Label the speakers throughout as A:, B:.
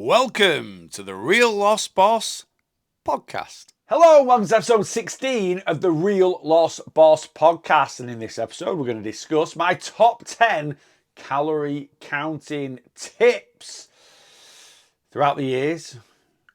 A: Welcome to the Real Lost Boss podcast.
B: Hello, welcome to episode 16 of the Real Lost Boss podcast. And in this episode, we're going to discuss my top 10 calorie counting tips. Throughout the years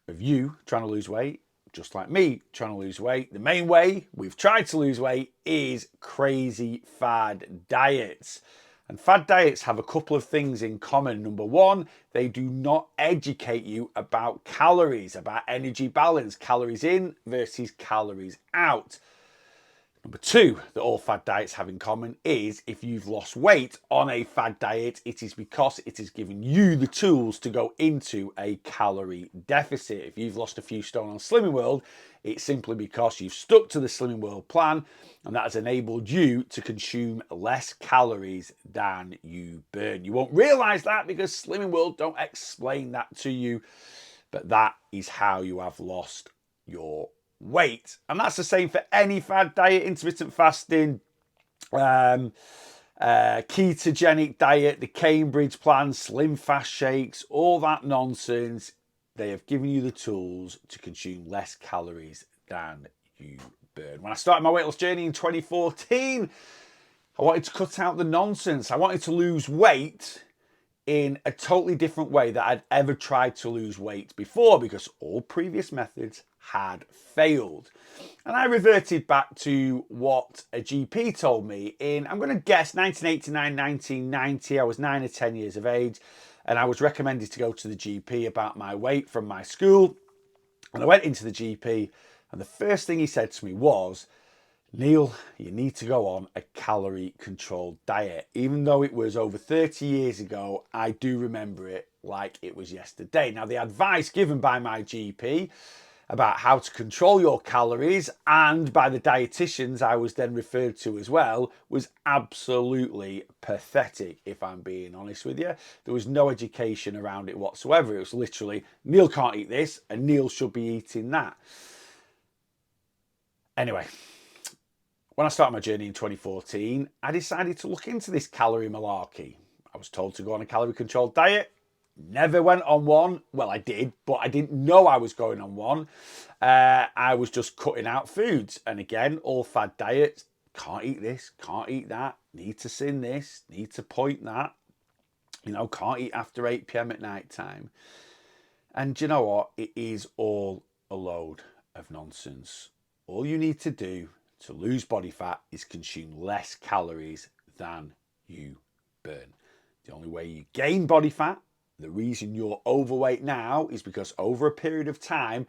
B: of you trying to lose weight, just like me trying to lose weight, the main way we've tried to lose weight is crazy fad diets. And fad diets have a couple of things in common. Number one, they do not educate you about calories, about energy balance, calories in versus calories out. Number two, that all fad diets have in common is if you've lost weight on a fad diet, it is because it has given you the tools to go into a calorie deficit. If you've lost a few stone on Slimming World, it's simply because you've stuck to the Slimming World plan and that has enabled you to consume less calories than you burn. You won't realize that because Slimming World don't explain that to you, but that is how you have lost your weight. And that's the same for any fad diet, intermittent fasting, ketogenic diet, the Cambridge plan, slim fast shakes, all that nonsense. They have given you the tools to consume less calories than you burn. When I started my weight loss journey in 2014, I wanted to cut out the nonsense. I wanted to lose weight in a totally different way that I'd ever tried to lose weight before because all previous methods had failed. And I reverted back to what a GP told me in, I'm going to guess, 1989, 1990. I was 9 or 10 years of age and I was recommended to go to the GP about my weight from my school. And I went into the GP and the first thing he said to me was, Neil, you need to go on a calorie controlled diet. Even though it was over 30 years ago, I do remember it like it was yesterday. Now, the advice given by my GP about how to control your calories and by the dietitians I was then referred to as well was absolutely pathetic, if I'm being honest with you. There was no education around it whatsoever. It was literally, Neil can't eat this and Neil should be eating that. Anyway, when I started my journey in 2014, I decided to look into this calorie malarkey. I was told to go on a calorie controlled diet. Never went on one. Well, I did, but I didn't know I was going on one. I was just cutting out foods. And again, all fad diets. Can't eat this, can't eat that. Need to sin this, need to point that. Can't eat after 8 p.m. at night time. And do you know what? It is all a load of nonsense. All you need to do to lose body fat is consume less calories than you burn. The only way you gain body fat, the reason you're overweight now is because over a period of time,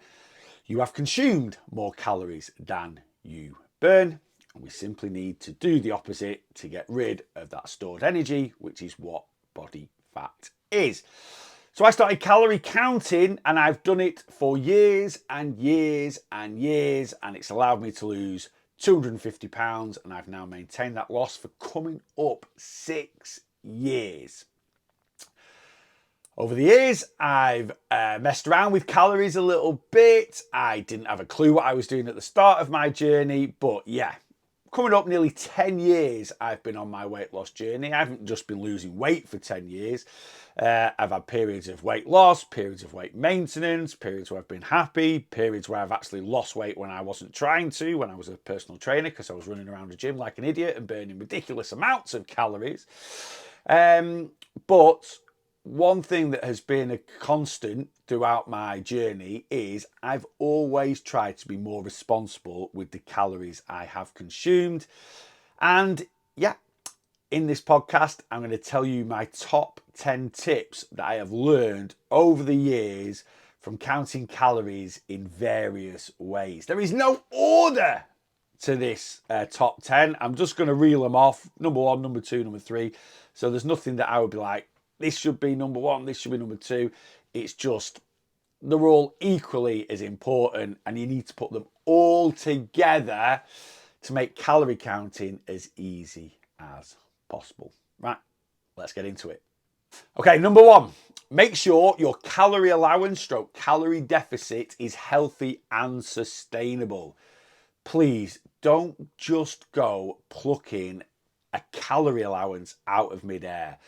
B: you have consumed more calories than you burn. And we simply need to do the opposite to get rid of that stored energy, which is what body fat is. So I started calorie counting and I've done it for years and years and years, and it's allowed me to lose 250 pounds, and I've now maintained that loss for coming up 6 years. Over the years, I've messed around with calories a little bit. I didn't have a clue what I was doing at the start of my journey, but yeah, coming up nearly 10 years, I've been on my weight loss journey. I haven't just been losing weight for 10 years. I've had periods of weight loss, periods of weight maintenance, periods where I've been happy, periods where I've actually lost weight when I wasn't trying to, when I was a personal trainer, because I was running around a gym like an idiot and burning ridiculous amounts of calories. But one thing that has been a constant throughout my journey is I've always tried to be more responsible with the calories I have consumed. And yeah, in this podcast, I'm going to tell you my top 10 tips that I have learned over the years from counting calories in various ways. There is no order to this top 10. I'm just going to reel them off. Number 1, number 2, number 3. So there's nothing that I would be like, this should be number 1, this should be number 2. It's just, they're all equally as important and you need to put them all together to make calorie counting as easy as possible. Right, let's get into it. Okay, number 1, make sure your calorie allowance / calorie deficit is healthy and sustainable. Please don't just go plucking a calorie allowance out of midair.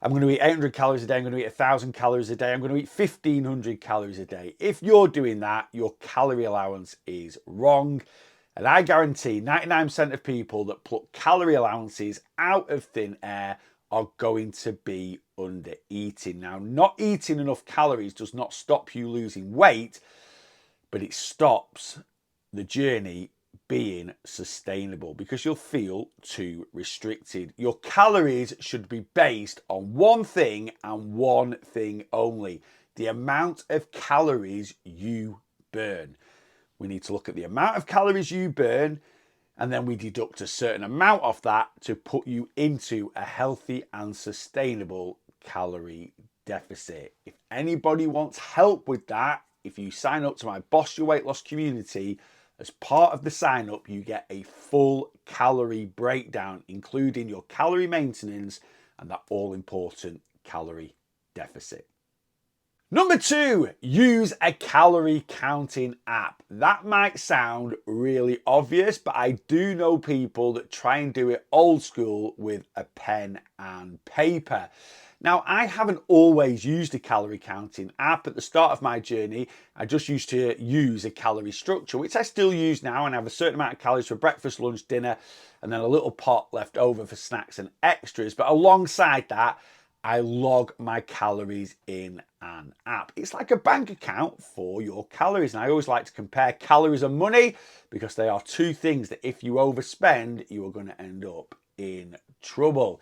B: I'm going to eat 800 calories a day, I'm going to eat 1,000 calories a day, I'm going to eat 1,500 calories a day. If you're doing that, your calorie allowance is wrong. And I guarantee 99% of people that pluck calorie allowances out of thin air are going to be under eating. Now, not eating enough calories does not stop you losing weight, but it stops the journey being sustainable because you'll feel too restricted. Your calories should be based on one thing and one thing only: the amount of calories you burn. We need to look at the amount of calories you burn, and then we deduct a certain amount of that to put you into a healthy and sustainable calorie deficit. If anybody wants help with that, if you sign up to my Boss Your Weight Loss community, as part of the sign up, you get a full calorie breakdown, including your calorie maintenance and that all important calorie deficit. Number 2, use a calorie counting app. That might sound really obvious, but I do know people that try and do it old school with a pen and paper. Now, I haven't always used a calorie counting app. At the start of my journey, I just used to use a calorie structure, which I still use now, and I have a certain amount of calories for breakfast, lunch, dinner, and then a little pot left over for snacks and extras. But alongside that, I log my calories in an app. It's like a bank account for your calories. And I always like to compare calories and money because they are two things that if you overspend, you are going to end up in trouble.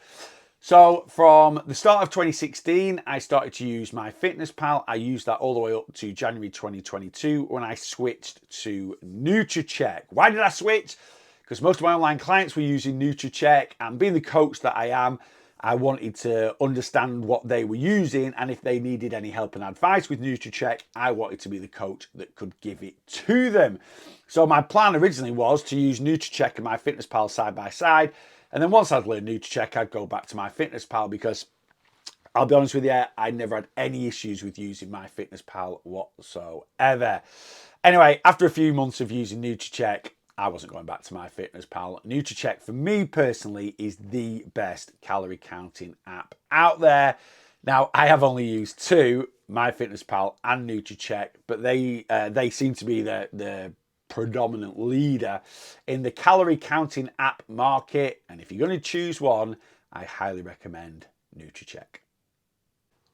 B: So from the start of 2016, I started to use MyFitnessPal. I used that all the way up to January 2022 when I switched to NutriCheck. Why did I switch? Because most of my online clients were using NutriCheck, and being the coach that I am, I wanted to understand what they were using, and if they needed any help and advice with NutriCheck, I wanted to be the coach that could give it to them. So my plan originally was to use NutriCheck and MyFitnessPal side by side, and then once I'd learned NutriCheck, I'd go back to MyFitnessPal because I'll be honest with you, I never had any issues with using MyFitnessPal whatsoever. Anyway, after a few months of using NutriCheck, I wasn't going back to MyFitnessPal. NutriCheck, for me personally, is the best calorie counting app out there. Now, I have only used two, MyFitnessPal and NutriCheck, but they seem to be the predominant leader in the calorie counting app market. And if you're going to choose one, I highly recommend NutriCheck.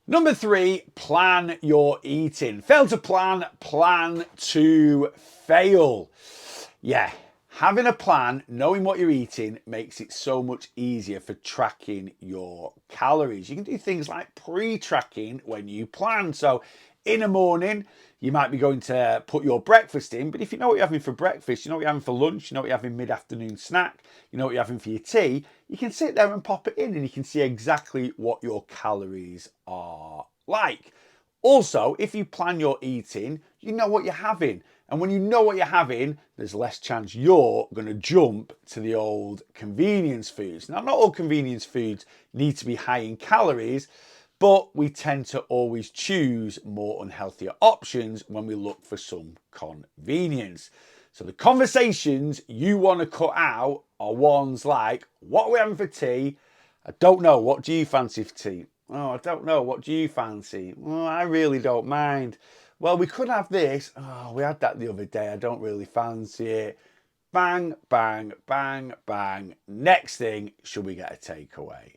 B: Number 3, plan your eating. Fail to plan, plan to fail. Yeah, having a plan, knowing what you're eating makes it so much easier for tracking your calories. You can do things like pre-tracking when you plan. So in the morning, you might be going to put your breakfast in, but if you know what you're having for breakfast, you know what you're having for lunch, you know what you're having mid-afternoon snack, you know what you're having for your tea, you can sit there and pop it in and you can see exactly what your calories are like. Also, if you plan your eating, you know what you're having. And when you know what you're having, there's less chance you're going to jump to the old convenience foods. Now, not all convenience foods need to be high in calories, but we tend to always choose more unhealthier options when we look for some convenience. So the conversations you want to cut out are ones like, what are we having for tea? I don't know. What do you fancy for tea? Oh, I don't know. What do you fancy? Well, I really don't mind. Well, we could have this. Oh, we had that the other day. I don't really fancy it. Bang, bang, bang, bang. Next thing, should we get a takeaway?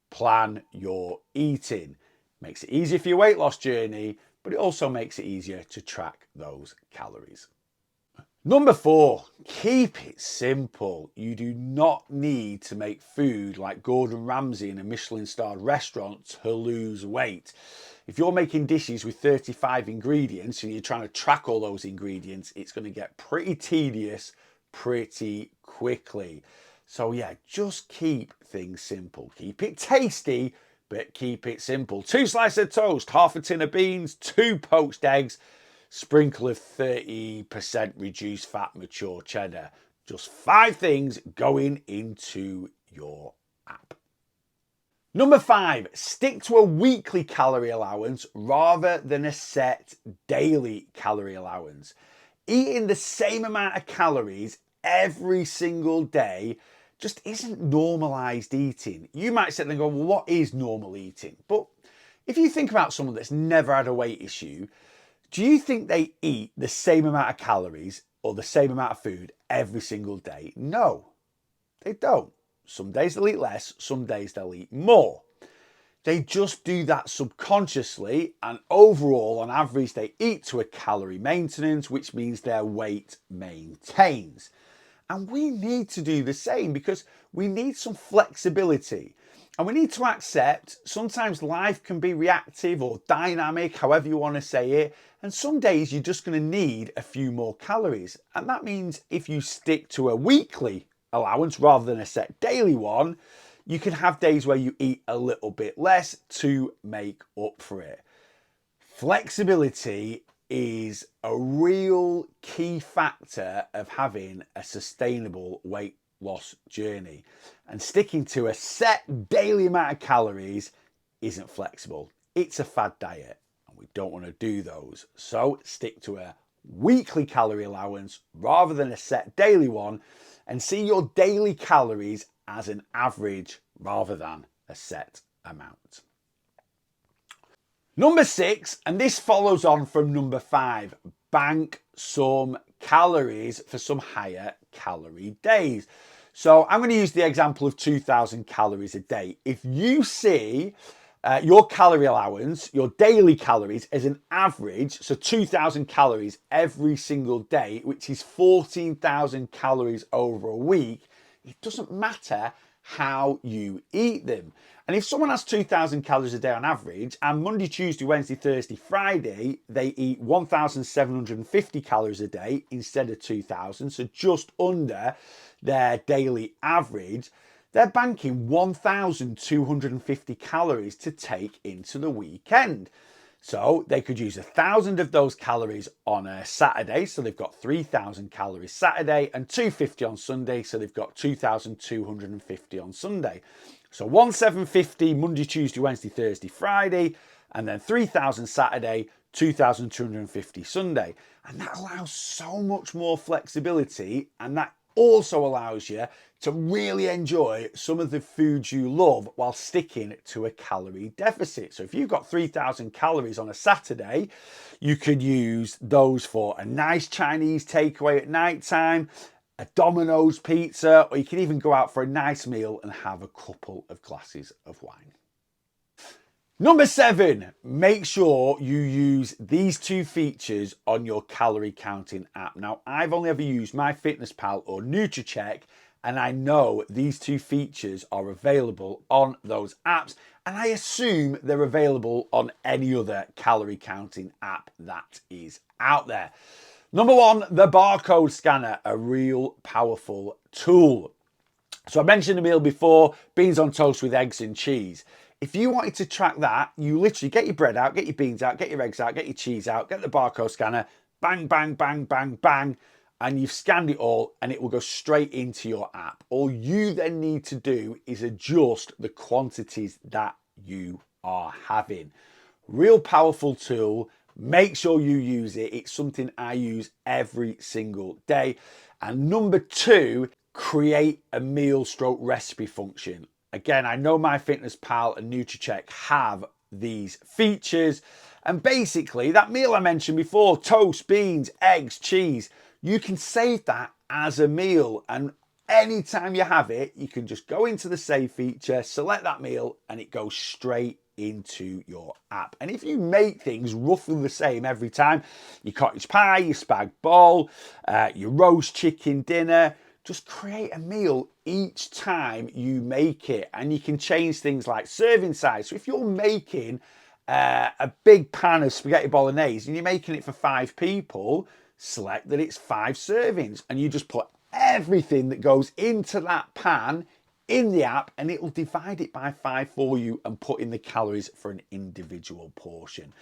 B: Plan your eating. Makes it easier for your weight loss journey, but it also makes it easier to track those calories. Number 4, keep it simple. You do not need to make food like Gordon Ramsay in a Michelin-starred restaurant to lose weight. If you're making dishes with 35 ingredients and you're trying to track all those ingredients, it's going to get pretty tedious pretty quickly. So yeah, just keep things simple. Keep it tasty, but keep it simple. 2 slices of toast, half a tin of beans, 2 poached eggs, sprinkle of 30% reduced fat mature cheddar. Just 5 things going into your app. Number 5, stick to a weekly calorie allowance rather than a set daily calorie allowance. Eating the same amount of calories every single day just isn't normalized eating. You might sit there and go, well, what is normal eating? But if you think about someone that's never had a weight issue, do you think they eat the same amount of calories or the same amount of food every single day? No, they don't. Some days they'll eat less, some days they'll eat more. They just do that subconsciously, and overall, on average, they eat to a calorie maintenance, which means their weight maintains. And we need to do the same because we need some flexibility. And we need to accept sometimes life can be reactive or dynamic, however you want to say it. And some days you're just going to need a few more calories. And that means if you stick to a weekly allowance rather than a set daily one, you can have days where you eat a little bit less to make up for it. Flexibility is a real key factor of having a sustainable weight loss journey. And sticking to a set daily amount of calories isn't flexible. It's a fad diet, and we don't want to do those. So stick to a weekly calorie allowance rather than a set daily one, and see your daily calories as an average rather than a set amount. Number 6, and this follows on from number 5, bank some calories for some higher calorie days. So I'm going to use the example of 2,000 calories a day. If you see your calorie allowance, your daily calories as an average, so 2,000 calories every single day, which is 14,000 calories over a week, it doesn't matter how you eat them. And if someone has 2,000 calories a day on average, and Monday, Tuesday, Wednesday, Thursday, Friday, they eat 1,750 calories a day instead of 2,000, so just under their daily average, they're banking 1,250 calories to take into the weekend. So they could use 1,000 of those calories on a Saturday, so they've got 3,000 calories Saturday, and 250 on Sunday, so they've got 2,250 on Sunday. So 1,750 Monday, Tuesday, Wednesday, Thursday, Friday, and then 3,000 Saturday, 2,250 Sunday. And that allows so much more flexibility, and that also allows you to really enjoy some of the foods you love while sticking to a calorie deficit. So if you've got 3,000 calories on a Saturday, you could use those for a nice Chinese takeaway at night time, a Domino's pizza, or you can even go out for a nice meal and have a couple of glasses of wine. Number 7, make sure you use these 2 features on your calorie counting app. Now, I've only ever used MyFitnessPal or NutriCheck, and I know these 2 features are available on those apps, and I assume they're available on any other calorie counting app that is out there. Number 1, the barcode scanner, a real powerful tool. So I mentioned a meal before, beans on toast with eggs and cheese. If you wanted to track that, you literally get your bread out, get your beans out, get your eggs out, get your cheese out, get the barcode scanner, bang, bang, bang, bang, bang, and you've scanned it all and it will go straight into your app. All you then need to do is adjust the quantities that you are having. Real powerful tool. Make sure you use it. It's something I use every single day. And number 2, create a meal stroke recipe function. Again, I know MyFitnessPal and NutriCheck have these features. And basically, that meal I mentioned before, toast, beans, eggs, cheese, you can save that as a meal. And anytime you have it, you can just go into the save feature, select that meal, and it goes straight into your app. And if you make things roughly the same every time, your cottage pie, your spag bowl, your roast chicken dinner, just create a meal each time you make it. And you can change things like serving size. So if you're making a big pan of spaghetti bolognese and you're making it for 5 people, select that it's 5 servings, and you just put everything that goes into that pan in the app, and it will divide it by 5 for you and put in the calories for an individual portion.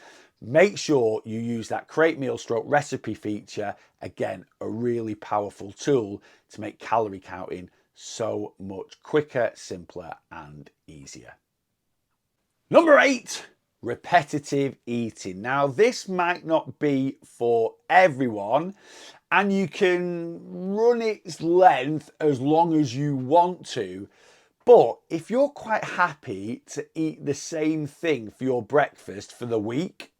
B: Make sure you use that create meal stroke recipe feature. Again, a really powerful tool to make calorie counting so much quicker, simpler, and easier. Number 8, repetitive eating. Now, this might not be for everyone, and you can run its length as long as you want to. But if you're quite happy to eat the same thing for your breakfast for the week,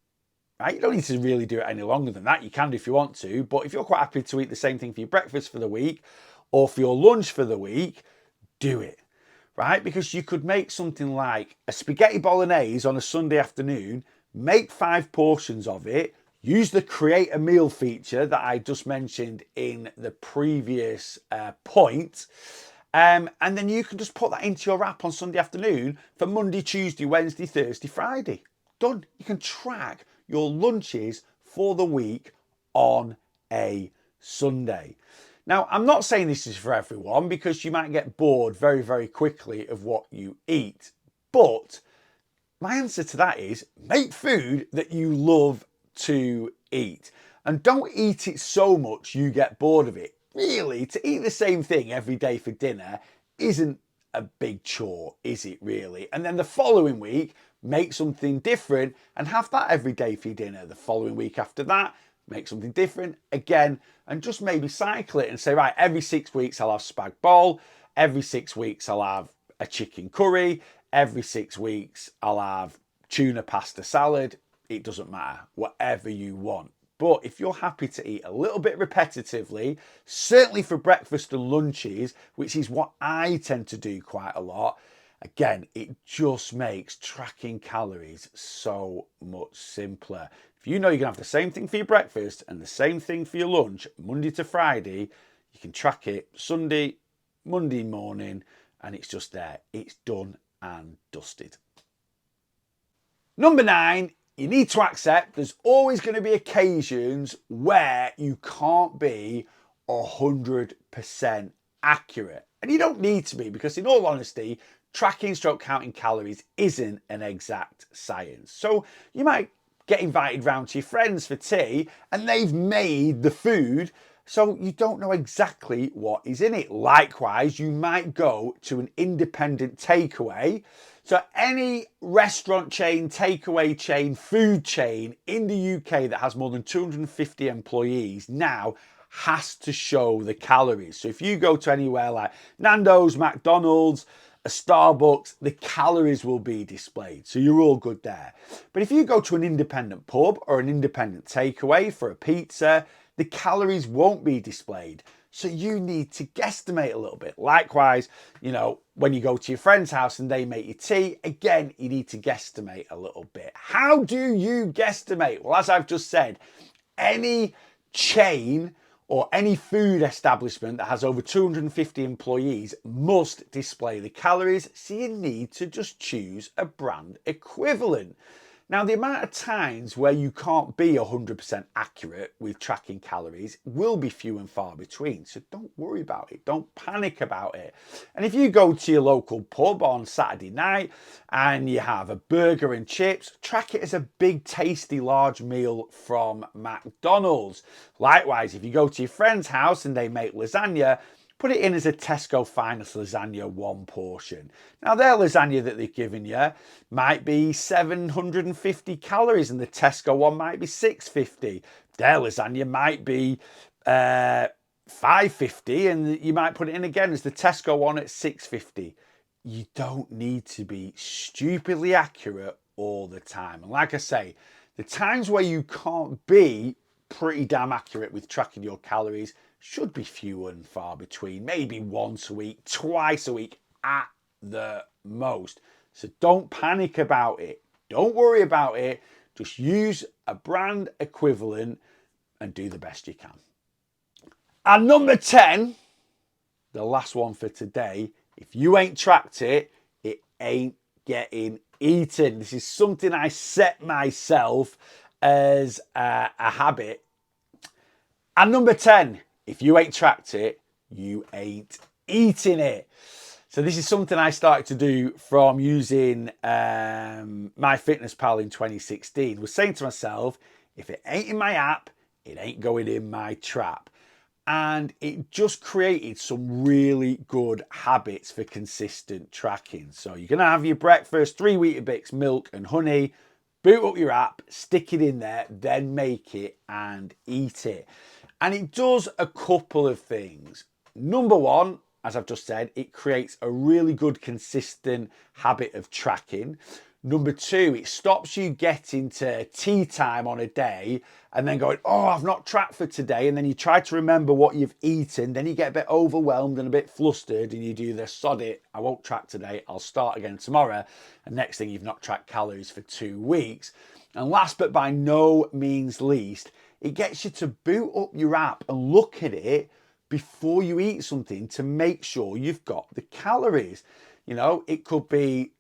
B: right? You don't need to really do it any longer than that. You can do if you want to, but if you're quite happy to eat the same thing for your breakfast for the week or for your lunch for the week, do it, right? Because you could make something like a spaghetti bolognese on a Sunday afternoon, make 5 portions of it, use the create a meal feature that I just mentioned in the previous point. And then you can just put that into your app on Sunday afternoon for Monday, Tuesday, Wednesday, Thursday, Friday. Done. You can track your lunches for the week on a Sunday. Now, I'm not saying this is for everyone because you might get bored very, very quickly of what you eat. But my answer to that is make food that you love to eat. And don't eat it so much you get bored of it. Really, to eat the same thing every day for dinner isn't a big chore, is it really? And then the following week, make something different and have that every day for your dinner. The following week after that, make something different again, and just maybe cycle it and say, right, every 6 weeks I'll have spag bol, every 6 weeks I'll have a chicken curry, every 6 weeks I'll have tuna pasta salad. It doesn't matter, whatever you want. But if you're happy to eat a little bit repetitively, certainly for breakfast and lunches, which is what I tend to do quite a lot, again, it just makes tracking calories so much simpler. If you know you're going to have the same thing for your breakfast and the same thing for your lunch, Monday to Friday, you can track it Sunday, Monday morning, and it's just there. It's done and dusted. Number 9, you need to accept there's always going to be occasions where you can't be 100% accurate. And you don't need to be, because in all honesty, tracking stroke counting calories isn't an exact science. So you might get invited round to your friends for tea and they've made the food, so you don't know exactly what is in it. Likewise, you might go to an independent takeaway. So any restaurant chain, takeaway chain, food chain in the UK that has more than 250 employees now has to show the calories. So if you go to anywhere like Nando's, McDonald's, a Starbucks, the calories will be displayed. So you're all good there. But if you go to an independent pub or an independent takeaway for a pizza, the calories won't be displayed. So you need to guesstimate a little bit. Likewise, when you go to your friend's house and they make you tea, again, you need to guesstimate a little bit. How do you guesstimate? Well, as I've just said, any chain or any food establishment that has over 250 employees must display the calories, so you need to just choose a brand equivalent. Now, the amount of times where you can't be 100% accurate with tracking calories will be few and far between, so don't worry about it. Don't panic about it. And if you go to your local pub on Saturday night and you have a burger and chips, track it as a big, tasty, large meal from McDonald's. Likewise, if you go to your friend's house and they make lasagna, put it in as a Tesco Finest lasagna 1 portion. Now, their lasagna that they've given you might be 750 calories and the Tesco one might be 650. Their lasagna might be 550 and you might put it in again as the Tesco one at 650. You don't need to be stupidly accurate all the time. And like I say, the times where you can't be pretty damn accurate with tracking your calories should be few and far between, maybe once a week, twice a week at the most. So don't panic about it. Don't worry about it. Just use a brand equivalent and do the best you can. And number 10, the last one for today, if you ain't tracked it, it ain't getting eaten. This is something I set myself as a habit. And number 10, if you ain't tracked it, you ain't eating it. So this is something I started to do from using MyFitnessPal in 2016. Was saying to myself, if it ain't in my app, it ain't going in my trap. And it just created some really good habits for consistent tracking. So you're going to have your breakfast, 3 Weetabix, milk and honey. boot up your app, stick it in there, then make it and eat it. And it does a couple of things. Number one, as I've just said, it creates a really good, consistent habit of tracking. Number two, it stops you getting to tea time on a day and then going, oh, I've not tracked for today. And then you try to remember what you've eaten. Then you get a bit overwhelmed and a bit flustered and you do the sod it, I won't track today, I'll start again tomorrow. And next thing, you've not tracked calories for 2 weeks. And last but by no means least, it gets you to boot up your app and look at it before you eat something to make sure you've got the calories. You know, it could be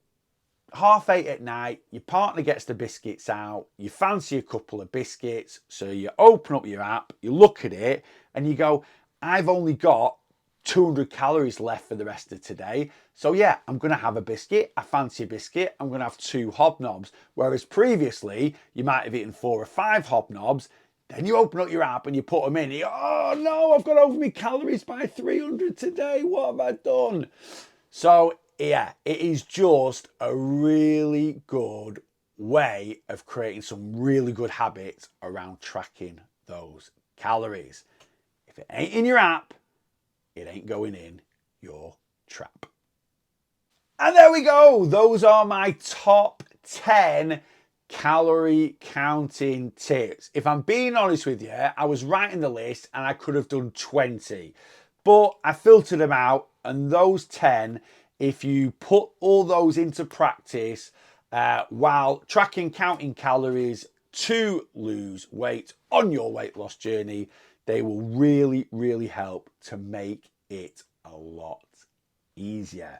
B: 8:30 at night, your partner gets the biscuits out, you fancy a couple of biscuits, so you open up your app, you look at it, and you go, I've only got 200 calories left for the rest of today. So yeah, I'm going to have a biscuit. I fancy a biscuit. I'm going to have 2 hobnobs. Whereas previously, you might have eaten 4 or 5 hobnobs. Then you open up your app and you put them in. And you go, oh no, I've got over my calories by 300 today. What have I done? So yeah, it is just a really good way of creating some really good habits around tracking those calories. If it ain't in your app, it ain't going in your trap. And there we go. Those are my top 10 calorie counting tips. If I'm being honest with you, I was writing the list and I could have done 20, but I filtered them out, and those 10, if you put all those into practice while tracking, counting calories to lose weight on your weight loss journey, they will really, really help to make it a lot easier.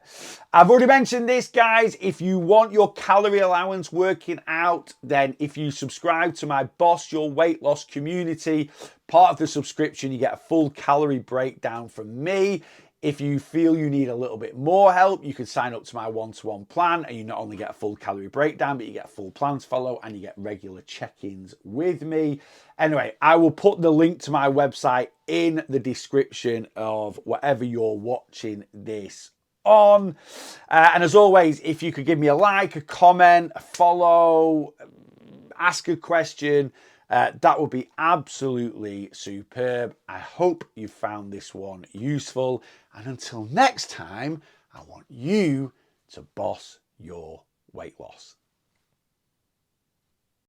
B: I've already mentioned this, guys. If you want your calorie allowance working out, then if you subscribe to my Boss Your Weight Loss community, part of the subscription, you get a full calorie breakdown from me. If you feel you need a little bit more help, you can sign up to my one-to-one plan, and you not only get a full calorie breakdown, but you get a full plan to follow and you get regular check-ins with me. Anyway, I will put the link to my website in the description of whatever you're watching this on. And as always, if you could give me a like, a comment, a follow, ask a question, that would be absolutely superb. I hope you found this one useful. And until next time, I want you to boss your weight loss.